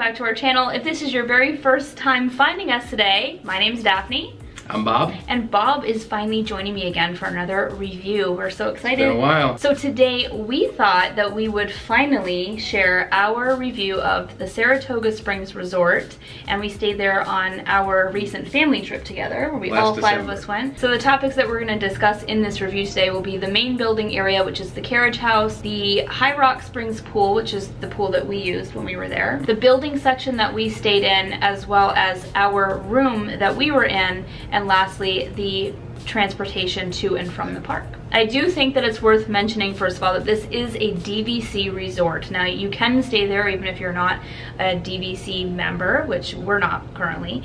back to our channel. If this is your very first time finding us today, my name's Daphne. I'm Bob. And Bob is finally joining me again for another review. We're so excited. It's been a while. So today we thought that we would finally share our review of the Saratoga Springs Resort, and we stayed there on our recent family trip together where all five of us went. So the topics that we're going to discuss in this review today will be the main building area, which is the Carriage House, the High Rock Springs pool, which is the pool that we used when we were there, the building section that we stayed in, as well as our room that we were in, and lastly, the transportation to and from the park. I do think that it's worth mentioning, first of all, that this is a DVC resort. Now, you can stay there even if you're not a DVC member, which we're not currently.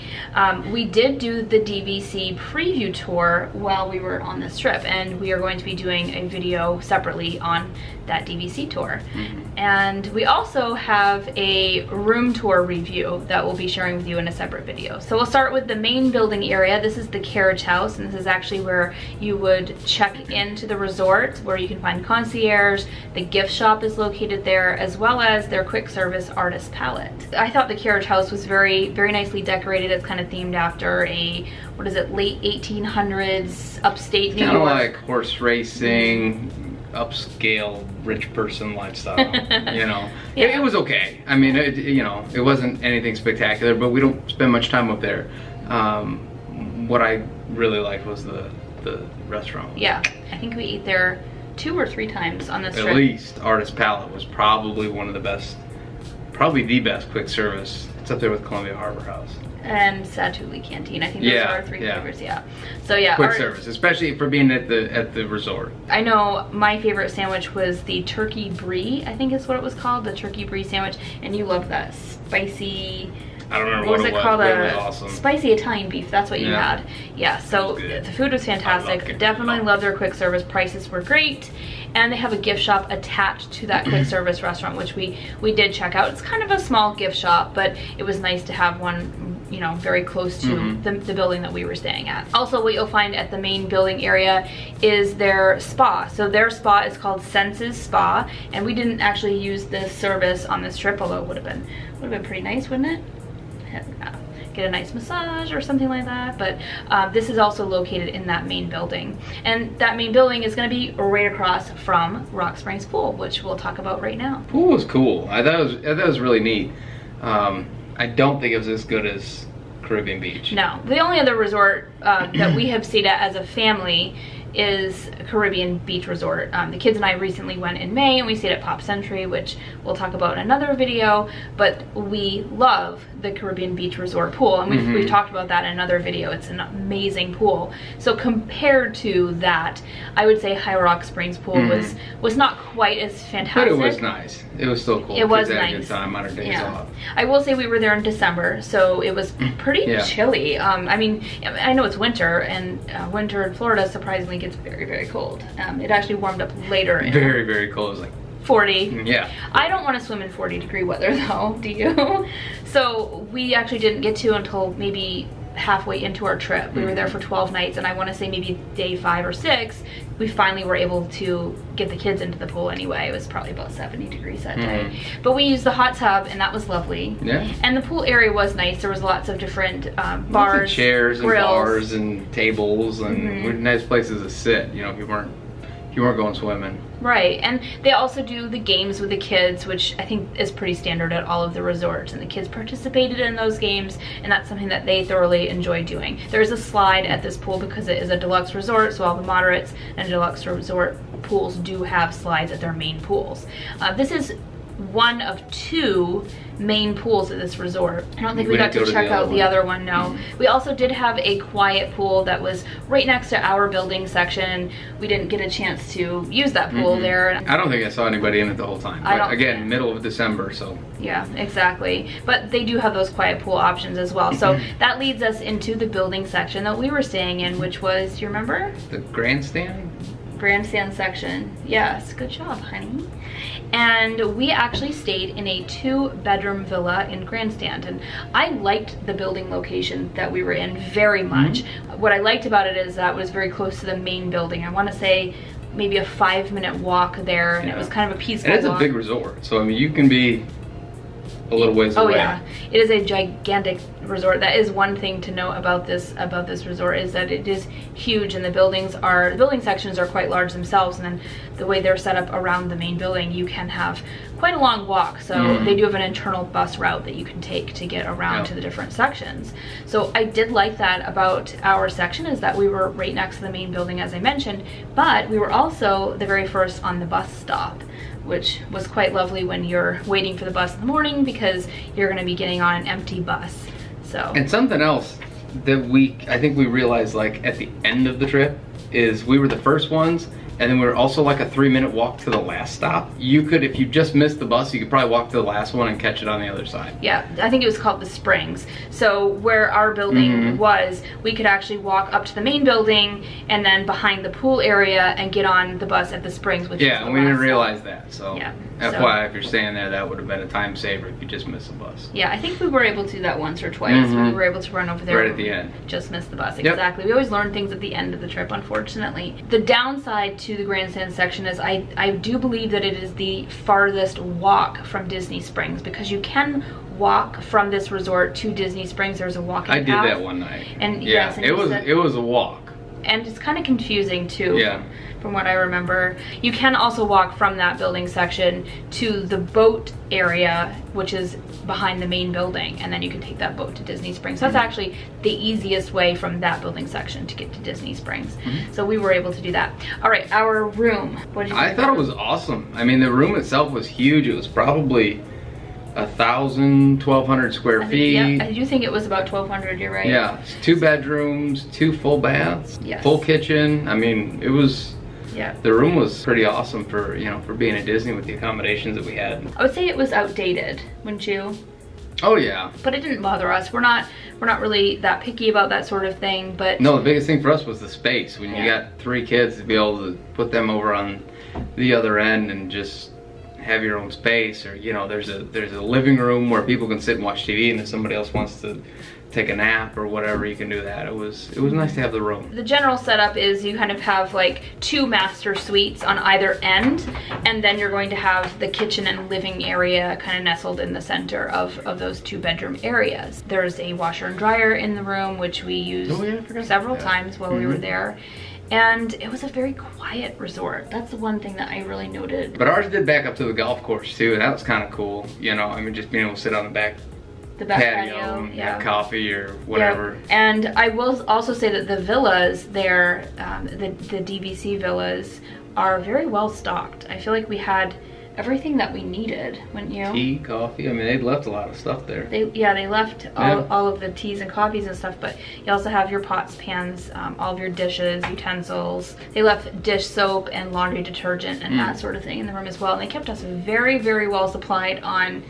We did do the DVC preview tour while we were on this trip, and we are going to be doing a video separately on that DVC tour. And we also have a room tour review that we'll be sharing with you in a separate video. So we'll start with the main building area. This is the Carriage House, and this is actually where you would check into the resort, where you can find concierge. The gift shop is located there, as well as their quick service artist palette. I thought the Carriage House was very nicely decorated. It's kind of themed after a, what is it, late 1800s upstate New York. Kind of like horse racing, upscale rich person lifestyle. You know, it was okay. I mean, it wasn't anything spectacular, but we don't spend much time up there. What I really liked was the restaurant. Yeah, I think we ate there 2 or 3 times on this trip. At least Artist Palette was probably one of the best, probably the best quick service. It's up there with Columbia Harbor House. And Satuli Canteen. I think those are our 3 favorites, So yeah, quick service, especially for being at the resort. I know my favorite sandwich was the turkey brie, I think is what it was called, the turkey brie sandwich, and you loved that spicy, I don't remember what it was, called, but it was awesome. Spicy Italian beef, that's what you had. Yeah, so the food was fantastic. Definitely loved their quick service. Prices were great. And they have a gift shop attached to that quick service restaurant, which we did check out. It's kind of a small gift shop, but it was nice to have one, you know, very close to the building that we were staying at. Also, what you'll find at the main building area is their spa. So their spa is called Senses Spa, and we didn't actually use this service on this trip, although it would have been pretty nice, wouldn't it? Get a nice massage or something like that, but this is also located in that main building, and that main building is going to be right across from Rock Springs Pool, which we'll talk about right now. Pool was cool. I thought it was really neat. I don't think it was as good as Caribbean Beach. No, the only other resort that we have stayed at as a family is Caribbean Beach Resort. The kids and I recently went in May, and we stayed at Pop Century, which we'll talk about in another video, but we love the Caribbean Beach Resort pool, and we've talked about that in another video. It's an amazing pool. So compared to that, I would say High Rock Springs pool was not quite as fantastic. But it was nice. It was still cool. It was nice. Had a good time on our days off. I will say we were there in December, so it was pretty chilly. I mean, I know it's winter, and winter in Florida surprisingly gets very cold. It actually warmed up later. Very cold. It was like 40. Yeah. I don't want to swim in 40-degree weather though, do you? So we actually didn't get to until maybe halfway into our trip. We were there for 12 nights, and I want to say maybe day 5 or 6, we finally were able to get the kids into the pool anyway. It was probably about 70 degrees that day. But we used the hot tub, and that was lovely. Yeah. And the pool area was nice. There was lots of different bars, chairs, grills, and bars, and tables, and nice places to sit, you know, if you weren't going swimming. Right, and they also do the games with the kids, which I think is pretty standard at all of the resorts, and the kids participated in those games, and that's something that they thoroughly enjoy doing. There's a slide at this pool because it is a deluxe resort, so all the moderates and deluxe resort pools do have slides at their main pools. This is one of 2 main pools at this resort. I don't think we got to check out the other one, no. We also did have a quiet pool that was right next to our building section. We didn't get a chance to use that pool there. I don't think I saw anybody in it the whole time. But again, middle of December, so. Yeah, exactly. But they do have those quiet pool options as well. So that leads us into the building section that we were staying in, which was, do you remember? The Grandstand? Grandstand section. Yes, good job, honey. And we actually stayed in a 2-bedroom villa in Grandstand, and I liked the building location that we were in very much. What I liked about it is that it was very close to the main building. I want to say maybe a 5-minute walk there, and it was kind of a peaceful walk. And it's a big resort, so I mean you can be a little ways away. Oh yeah, it is a gigantic resort. That is one thing to note about this resort, is that it is huge, and the building sections are quite large themselves, and then the way they're set up around the main building, you can have quite a long walk. So they do have an internal bus route that you can take to get around to the different sections. So I did like that about our section, is that we were right next to the main building, as I mentioned, but we were also the very first on the bus stop, which was quite lovely when you're waiting for the bus in the morning, because you're going to be getting on an empty bus. So, and something else that I think we realized, like at the end of the trip, is we were the first ones, and then we were also like a 3-minute walk to the last stop. You could, if you just missed the bus, you could probably walk to the last one and catch it on the other side. Yeah, I think it was called the Springs. So where our building was, we could actually walk up to the main building and then behind the pool area and get on the bus at the Springs, which and we didn't realize that. So yeah. FYI, if you're staying there, that would have been a time saver if you just missed the bus. Yeah, I think we were able to do that once or twice. We were able to run over there right at the end. Just missed the bus. Exactly. We always learn things at the end of the trip, unfortunately. The downside to the Grandstand section is I do believe that it is the farthest walk from Disney Springs, because you can walk from this resort to Disney Springs. There's a walking path. I did that one night. And yeah, it was a walk. And it's kind of confusing too. Yeah. From what I remember. You can also walk from that building section to the boat area, which is behind the main building, and then you can take that boat to Disney Springs. So that's actually the easiest way from that building section to get to Disney Springs. So we were able to do that. All right, our room. What did you think? I thought it was awesome. I mean, the room itself was huge. It was probably 1,000, 1,200 square feet. Yeah, I do think it was about 1,200, you're right. Yeah, 2 bedrooms, 2 full baths, full kitchen. I mean, it was... Yeah. The room was pretty awesome for, you know, for being at Disney with the accommodations that we had. I would say it was outdated, wouldn't you? Oh yeah. But it didn't bother us. We're not really that picky about that sort of thing, but... No, the biggest thing for us was the space. When you got 3 kids, to be able to put them over on the other end and just have your own space, or, you know, there's a living room where people can sit and watch TV, and if somebody else wants to take a nap or whatever, you can do that. It was nice to have the room. The general setup is you kind of have like 2 master suites on either end, and then you're going to have the kitchen and living area kind of nestled in the center of those 2 bedroom areas. There's a washer and dryer in the room, which we used several times while we were there. And it was a very quiet resort. That's the one thing that I really noted. But ours did back up to the golf course too, and that was kind of cool. You know, I mean, just being able to sit on the back patio and have coffee or whatever. Yeah. And I will also say that the villas there, the DVC villas, are very well stocked. I feel like we had everything that we needed, wouldn't you? Tea, coffee. I mean, they'd left a lot of stuff there. They left all of the teas and coffees and stuff, but you also have your pots, pans, all of your dishes, utensils. They left dish soap and laundry detergent and that sort of thing in the room as well. And they kept us very, very well supplied on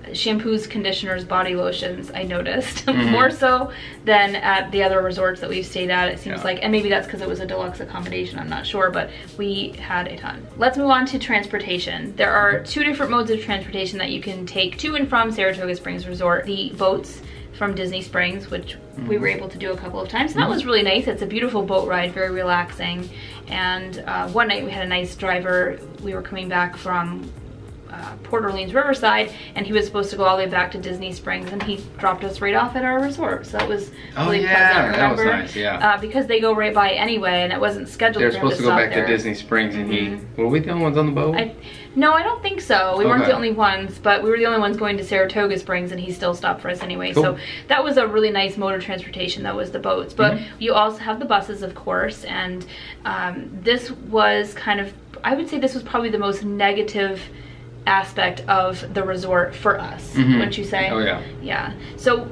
shampoos, conditioners, body lotions, I noticed. More so than at the other resorts that we've stayed at, it seems like. And maybe that's because it was a deluxe accommodation, I'm not sure, but we had a ton. Let's move on to transportation. There are 2 different modes of transportation that you can take to and from Saratoga Springs Resort. The boats from Disney Springs, which we were able to do a couple of times. And that was really nice. It's a beautiful boat ride, very relaxing. And one night we had a nice driver. We were coming back from Port Orleans Riverside, and he was supposed to go all the way back to Disney Springs, and he dropped us right off at our resort. So that was really pleasant. Remember? That was nice, because they go right by anyway, and it wasn't scheduled. They were supposed to go back to Disney Springs, and were we the only ones on the boat? No, I don't think so. We weren't the only ones, but we were the only ones going to Saratoga Springs, and he still stopped for us anyway. Cool. So that was a really nice mode of transportation. That was the boats, but you also have the buses, of course, and this was kind of, I would say this was probably the most negative aspect of the resort for us, wouldn't you say? Oh yeah. Yeah. So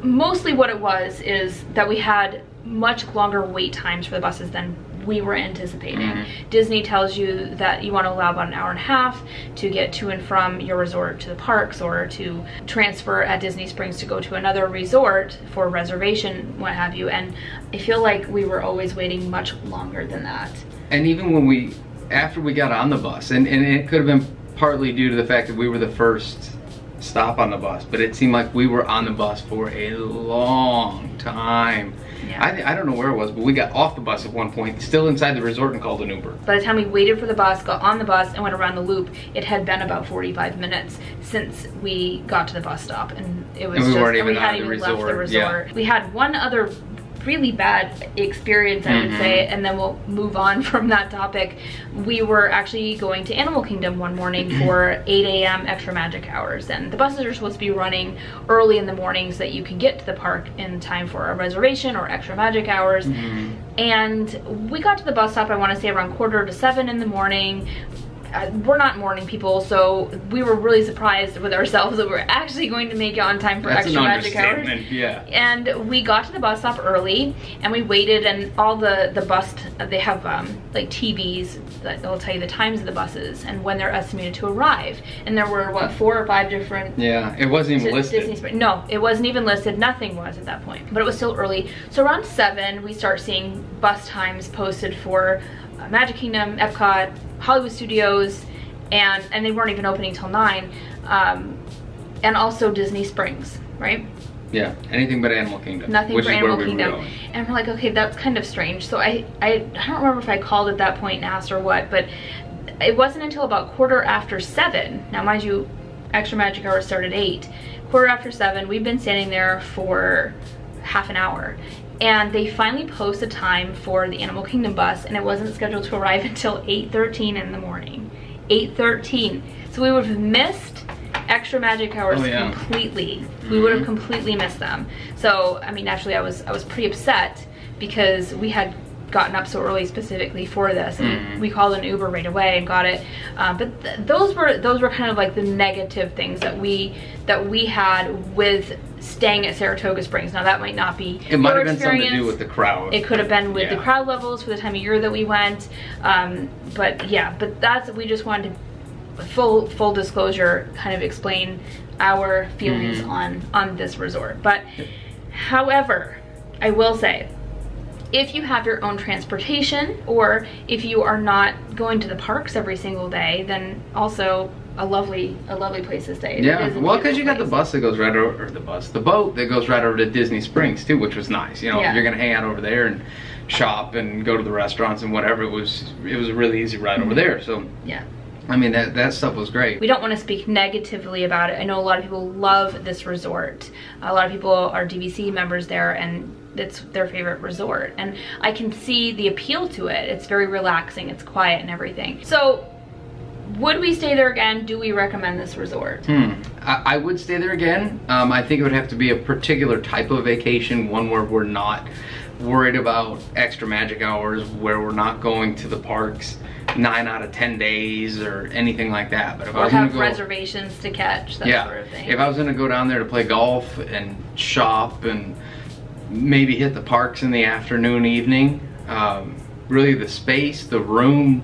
mostly what it was is that we had much longer wait times for the buses than we were anticipating. Disney tells you that you want to allow about an hour and a half to get to and from your resort to the parks, or to transfer at Disney Springs to go to another resort for reservation, what have you. And I feel like we were always waiting much longer than that. And even when after we got on the bus, and it could have been partly due to the fact that we were the first stop on the bus, but it seemed like we were on the bus for a long time. Yeah. I don't know where it was, but we got off the bus at one point, still inside the resort, and called an Uber. By the time we waited for the bus, got on the bus, and went around the loop, it had been about 45 minutes since we got to the bus stop, and it was we hadn't even left the resort. Yeah. We had one other really bad experience, I would say, and then we'll move on from that topic. We were actually going to Animal Kingdom one morning for 8 a.m. extra magic hours, and the buses are supposed to be running early in the morning so that you can get to the park in time for a reservation or extra magic hours. And we got to the bus stop, I want to say around 6:45 in the morning. We're not morning people, so we were really surprised with ourselves that we're actually going to make it on time for extra magic hours. Yeah. And we got to the bus stop early, and we waited, and all the bus, they have like TVs that will tell you the times of the buses and when they're estimated to arrive. And there were, what, 4 or 5 different... Yeah, it wasn't even listed. No, it wasn't even listed. Nothing was at that point. But it was still early. So around 7, we start seeing bus times posted for Magic Kingdom, Epcot, Hollywood Studios, and they weren't even opening till 9, and also Disney Springs, right? Yeah, anything but Animal Kingdom. Nothing for Animal Kingdom. And we're like, okay, that's kind of strange. So I don't remember if I called at that point and asked or what, but it wasn't until about 7:15. Now, mind you, extra magic hours start at 8. 7:15, we've been standing there for half an hour. And they finally post a time for the Animal Kingdom bus, and it wasn't scheduled to arrive until 8:13 in the morning. 8:13. So we would have missed extra magic hours completely. We would have completely missed them. So, I mean, naturally I was pretty upset because we had gotten up so early specifically for this, and we called an Uber right away and got it. But those were kind of like the negative things that we had with staying at Saratoga Springs. Now that might not be it might have been something to do with the crowd. It could have been with the crowd levels for the time of year that we went. But yeah, but we just wanted to full disclosure, kind of explain our feelings on this resort. But however, I will say, if you have your own transportation, or if you are not going to the parks every single day, then also a lovely place to stay. Yeah, well, because you got the bus that goes right over, or the boat that goes right over to Disney Springs too, which was nice. You know, you're gonna hang out over there and shop and go to the restaurants and whatever. It was a really easy ride over there. So yeah, I mean, that stuff was great. We don't want to speak negatively about it. I know a lot of people love this resort. A lot of people are DVC members there, and it's their favorite resort. And I can see the appeal to it. It's very relaxing, it's quiet and everything. So, would we stay there again? Do we recommend this resort? I would stay there again. I think it would have to be a particular type of vacation, one where we're not worried about extra magic hours, where we're not going to the parks 9 out of 10 days or anything like that. But if I was have reservations to catch, that sort of thing. If I was gonna go down there to play golf and shop and maybe hit the parks in the afternoon, evening, really the space, the room,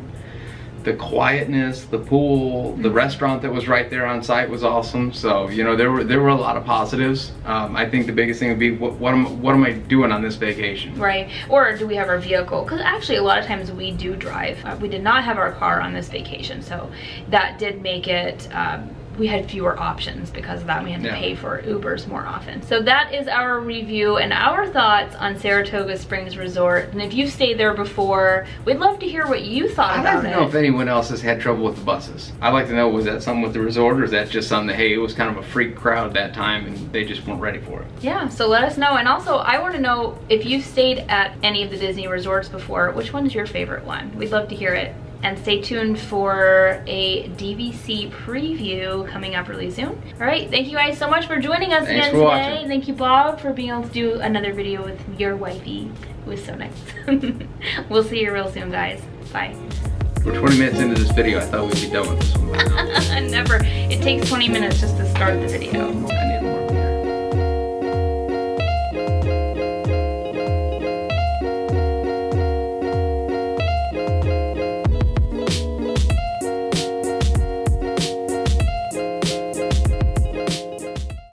the quietness, the pool, the restaurant that was right there on site was awesome. So, you know, there were a lot of positives. I think the biggest thing would be what am I doing on this vacation? Right. Or do we have our vehicle? Because actually a lot of times we do drive. We did not have our car on this vacation, so that did make it we had fewer options because of that. We had to pay for Ubers more often. So that is our review and our thoughts on Saratoga Springs Resort. And if you've stayed there before, we'd love to hear what you thought about it. I'd like to know if anyone else has had trouble with the buses. I'd like to know, was that something with the resort, or is that just something that, hey, it was kind of a freak crowd that time and they just weren't ready for it? Yeah, so let us know. And also, I want to know if you've stayed at any of the Disney resorts before, which one is your favorite one? We'd love to hear it. And stay tuned for a DVC preview coming up really soon. All right, thank you guys so much for joining us again today. Watching. Thank you, Bob, for being able to do another video with your wifey. It was so nice. We'll see you real soon, guys. Bye. We're 20 minutes into this video. I thought we'd be done with this one. Never. It takes 20 minutes just to start the video.